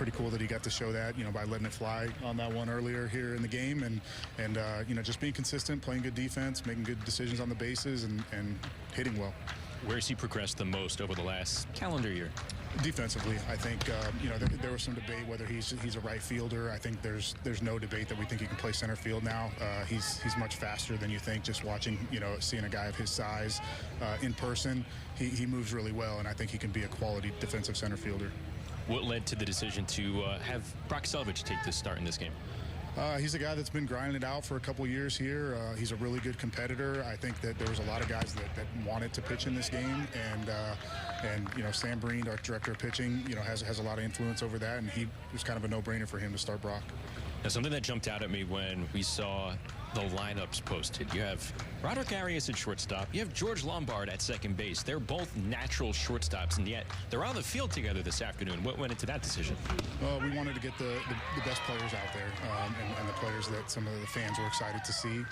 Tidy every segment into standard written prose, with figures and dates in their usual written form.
pretty cool that he got to show that, by letting it fly on that one earlier here in the game, and just being consistent, playing good defense, making good decisions on the bases, and hitting well. Where has he progressed the most over the last calendar year? Defensively, I think there was some debate whether he's a right fielder. I think there's no debate that we think he can play center field now. He's much faster than you think. Just watching, seeing a guy of his size in person, he moves really well, and I think he can be a quality defensive center fielder. What led to the decision to have Brock Selvage take this start in this game? He's a guy that's been grinding it out for a couple years here. He's a really good competitor. I think that there was a lot of guys that wanted to pitch in this game, and Sam Breen, our director of pitching, has a lot of influence over that, and he was kind of a no-brainer for him to start Brock. Now, something that jumped out at me when we saw the lineups posted. You have Roderick Arias at shortstop. You have George Lombard at second base. They're both natural shortstops, and yet they're on the field together this afternoon. What went into that decision? Well, we wanted to get the best players out there, and the players that some of the fans were excited to see.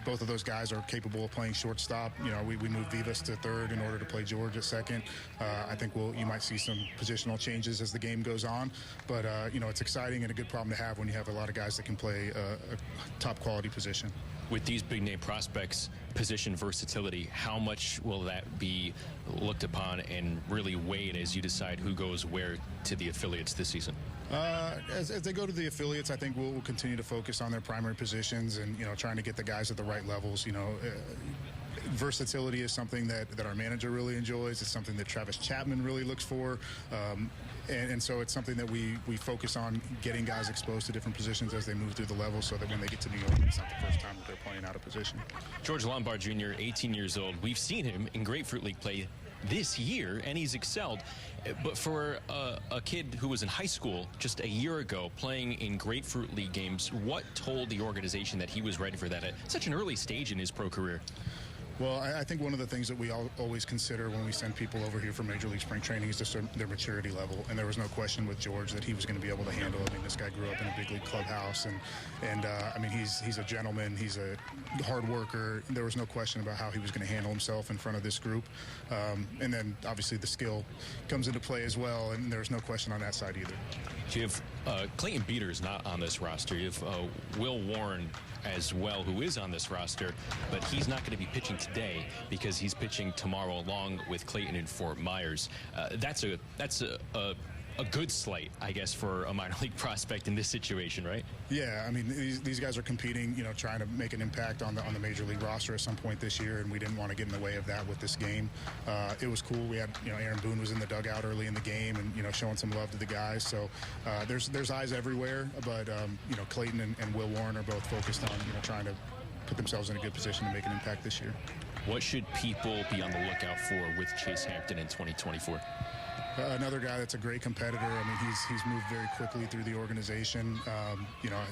Both of those guys are capable of playing shortstop. We moved Vivas to third in order to play George at second. I think you might see some positional changes as the game goes on, but it's exciting and a good problem to have when you have a lot of guys that can play a top quality position. With these big name prospects, position versatility, how much will that be looked upon and really weighed as you decide who goes where to the affiliates this season? As they go to the affiliates, I think we'll continue to focus on their primary positions and trying to get the guys at the right levels. Versatility is something that our manager really enjoys. It's something that Travis Chapman really looks for. And so it's something that we focus on, getting guys exposed to different positions as they move through the levels so that when they get to New York, it's not the first time that they're playing out of position. George Lombard Jr., 18 years old. We've seen him in Grapefruit League play this year, and he's excelled. But for a kid who was in high school just a year ago playing in Grapefruit League games, what told the organization that he was ready for that at such an early stage in his pro career? Well, I think one of the things that we always consider when we send people over here for Major League Spring Training is just their maturity level. And there was no question with George that he was going to be able to handle it. I mean, this guy grew up in a big league clubhouse, and I mean, he's a gentleman. He's a hard worker. There was no question about how he was going to handle himself in front of this group. And then, obviously, the skill comes into play as well, and there's no question on that side either. You have Clayton Beaters not on this roster. You have Will Warren as well, who is on this roster, but he's not going to be pitching today because he's pitching tomorrow along with Clayton in Fort Myers. That's a good slate, I guess, for a minor league prospect in this situation, right? Yeah, I mean, these guys are competing, trying to make an impact on the major league roster at some point this year, and we didn't want to get in the way of that with this game. It was cool. We had, Aaron Boone was in the dugout early in the game and, showing some love to the guys. So there's eyes everywhere, but, Clayton and Will Warren are both focused on, trying to put themselves in a good position to make an impact this year. What should people be on the lookout for with Chase Hampton in 2024? Another guy that's a great competitor. I mean, he's moved very quickly through the organization.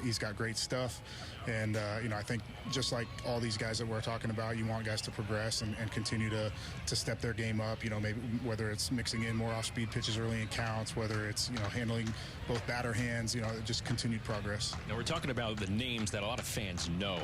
He's got great stuff. And, I think just like all these guys that we're talking about, you want guys to progress and continue to step their game up, maybe whether it's mixing in more off-speed pitches early in counts, whether it's, handling both batter hands, just continued progress. Now, we're talking about the names that a lot of fans know,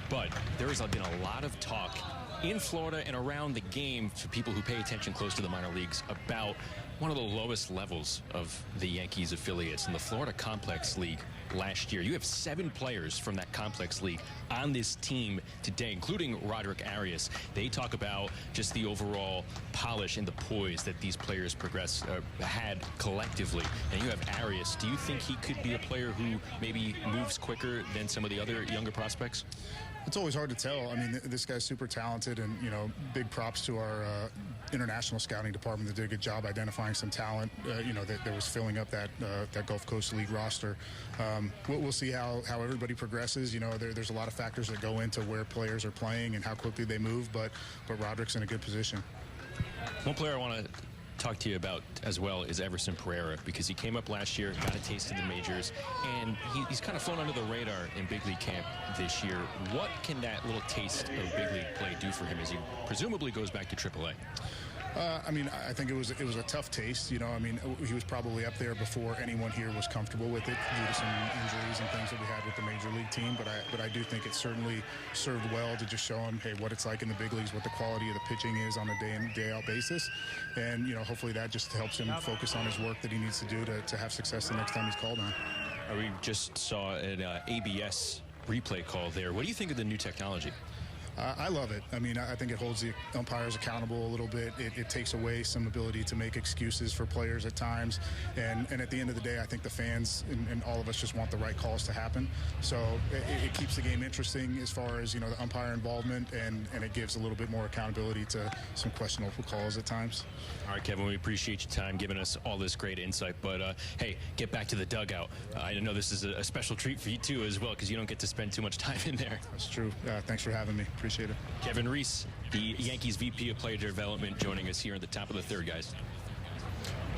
but there has been a lot of talk in Florida and around the game for people who pay attention close to the minor leagues about one of the lowest levels of the Yankees affiliates in the Florida Complex League last year. You have 7 players from that Complex League on this team today, including Roderick Arias. They talk about just the overall polish and the poise that these players had collectively. And you have Arias. Do you think he could be a player who maybe moves quicker than some of the other younger prospects? It's always hard to tell. I mean, this guy's super talented, and, big props to our international scouting department that did a good job identifying some talent, that was filling up that Gulf Coast League roster. We'll see how everybody progresses. There's a lot of factors that go into where players are playing and how quickly they move, but Roderick's in a good position. One player I want to talk to you about as well is Everson Pereira, because he came up last year, got a taste of the majors, and he's kind of flown under the radar in big league camp this year. What can that little taste of big league play do for him as he presumably goes back to AAA? I mean, I think it was a tough taste. You know, I mean, he was probably up there before anyone here was comfortable with it due to some injuries and things that we had with the major league team. But I do think it certainly served well to just show him, hey, what it's like in the big leagues, what the quality of the pitching is on a day in, day out basis. And, you know, hopefully that just helps him focus on his work that he needs to do to have success the next time he's called on. We just saw an ABS replay call there. What do you think of the new technology? I love it. I mean, I think it holds the umpires accountable a little bit. It takes away some ability to make excuses for players at times. And at the end of the day, I think the fans and all of us just want the right calls to happen. So it keeps the game interesting as far as, you know, the umpire involvement, and it gives a little bit more accountability to some questionable calls at times. All right, Kevin, we appreciate your time giving us all this great insight. But, hey, get back to the dugout. I know this is a special treat for you, too, as well, because you don't get to spend too much time in there. That's true. Thanks for having me. Appreciate it. Kevin Reese, the Yankees VP of Player Development, joining us here at the top of the third, guys.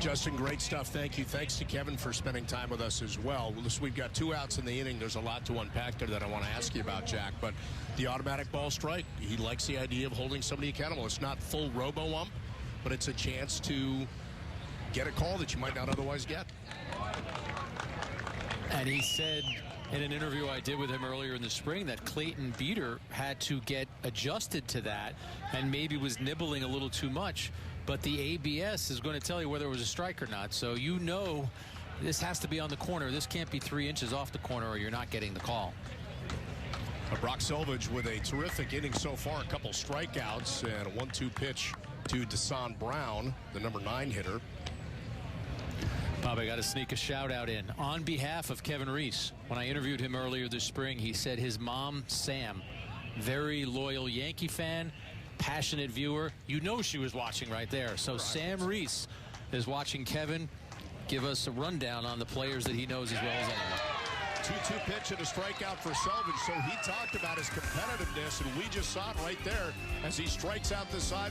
Justin, great stuff. Thank you. Thanks to Kevin for spending time with us as well. Listen, we've got 2 outs in the inning. There's a lot to unpack there that I want to ask you about, Jack. But the automatic ball strike, he likes the idea of holding somebody accountable. It's not full robo-ump, but it's a chance to get a call that you might not otherwise get. And he said in an interview I did with him earlier in the spring that Clayton Beeter had to get adjusted to that and maybe was nibbling a little too much. But the ABS is going to tell you whether it was a strike or not. So you know this has to be on the corner. This can't be 3 inches off the corner or you're not getting the call. Brock Selvage with a terrific inning so far. A couple strikeouts and a 1-2 pitch to Desan Brown, the number 9 hitter. Bob, I got to sneak a shout out in on behalf of Kevin Reese. When I interviewed him earlier this spring, he said his mom, Sam, very loyal Yankee fan, passionate viewer. You know she was watching right there. So Sam Reese is watching Kevin give us a rundown on the players that he knows as well as anyone. 2-2 pitch and a strikeout for Selvage. So he talked about his competitiveness, and we just saw it right there as he strikes out the side.